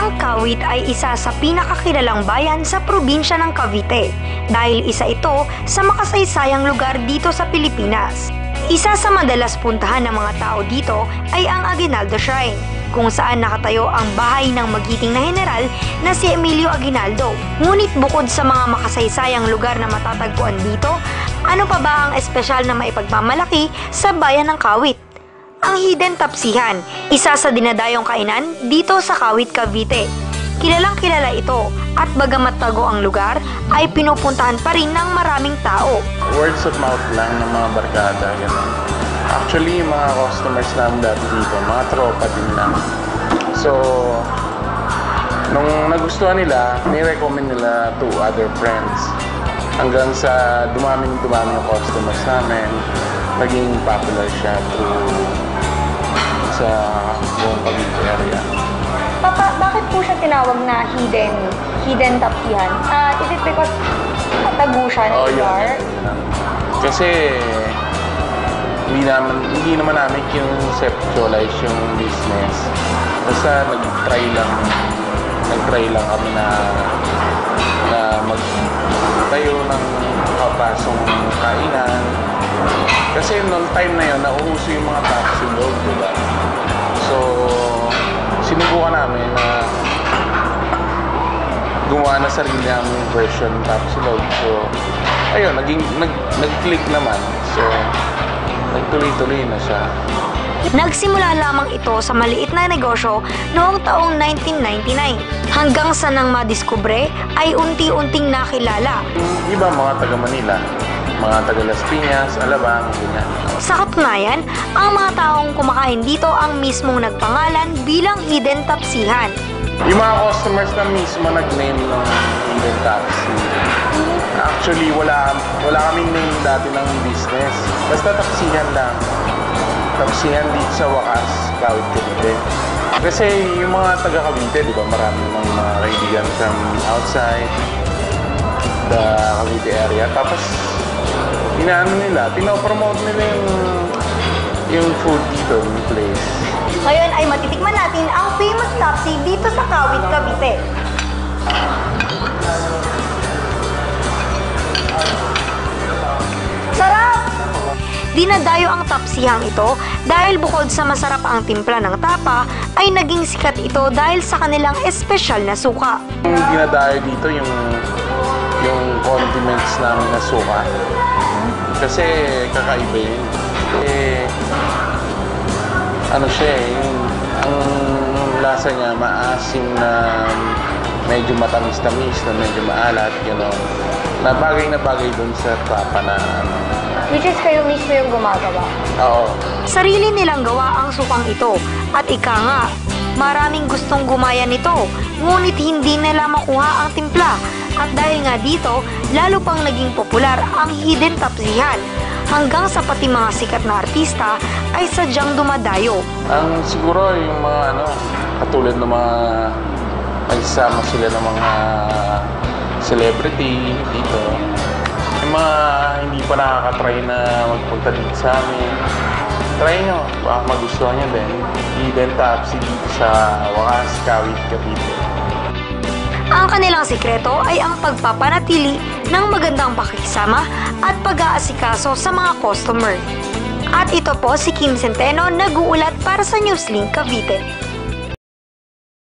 Ang Kawit ay isa sa pinakakilalang bayan sa probinsya ng Cavite dahil isa ito sa makasaysayang lugar dito sa Pilipinas. Isa sa madalas puntahan ng mga tao dito ay ang Aguinaldo Shrine, kung saan nakatayo ang bahay ng magiting na general na si Emilio Aguinaldo. Ngunit bukod sa mga makasaysayang lugar na matatagpuan dito, ano pa ba ang espesyal na maipagmamalaki sa bayan ng Kawit? Ang Hidden Tapsihan, isa sa dinadayong kainan dito sa Kawit, Cavite. Kilalang kilala ito at bagamat tago ang lugar ay pinupuntahan pa rin ng maraming tao. Words of mouth lang ng mga barkada. Ganun. Actually, yung mga customers namin dati dito, mga tropa din lang. So, nung nagustuhan nila, ni-recommend nila to other friends. Hanggang sa dumami yung customers namin, naging popular siya sa buong Cavite area. Papa, bakit po siya tinawag na hidden tapsihan? Is it because tago siya ng lugar? Yun. Kasi hindi naman namin conceptualize yung business. Basta nag-try lang kami na magtayo ng kapasong kainan. Kasi noong time na yun, nauuso yung mga taxi log, diba? So, sinubukan namin na gumawa na sarili namin version ng Tapsilog. So, ayun, nag-click naman. So, nagtuloy-tuloy na siya. Nagsimula lamang ito sa maliit na negosyo noong taong 1999. Hanggang sa nang madiskubre ay unti-unting nakilala. Yung iba mga taga Manila, mga taga Las Piñas, Alabang, ganyan. Sa katunayan, ang mga taong kumakain dito ang mismong nagpangalan bilang Hidden Tapsihan. Yung mga customers na mismo nag-name ng Hidden Tapsi. Actually, wala kaming name dati ng business. Basta Tapsihan lang. Tapsihan dito sa wakas, Kawit, Cavite. Kasi yung mga taga Cavite, di ba, marami mga kaibigan from outside the Cavite area. Tapos, pinopromote nila yung food dito, yung place. Ngayon ay matitikman natin ang famous Tapsi dito sa Kawit, Cavite. Sarap! Dinadayo ang tapsihang ito dahil bukod sa masarap ang timpla ng tapa, ay naging sikat ito dahil sa kanilang espesyal na suka. Yung dinadayo dito yung condiments namin na suka. Kasi kakaiba yun. Ano siya ang lasa niya maasim na medyo matamis-tamis na medyo maalat, gano'n. Na bagay dun sa tapa na Which is kayo mismo yung gumagawa? Oo. Sarili nilang gawa ang sukang ito at ika nga, maraming gustong gumaya nito, ngunit hindi nila makuha ang timpla. At dahil nga dito, lalo pang naging popular ang Hidden Tapsihan, hanggang sa pati mga sikat na artista ay sadyang dumadayo. Ang siguro yung mga katulad ng mga nagsasama sila ng mga celebrity dito. Yung mga hindi pa nakakatry na magpunta dito sa amin, try nyo, baka magustuhan nyo din. Hidden Tapsi dito sa wakas, Kawit, Cavite. Ang kanilang sikreto ay ang pagpapanatili ng magandang pakikisama at pag-aasikaso sa mga customer. At ito po si Kim Centeno, nag-uulat para sa Newslink Cavite.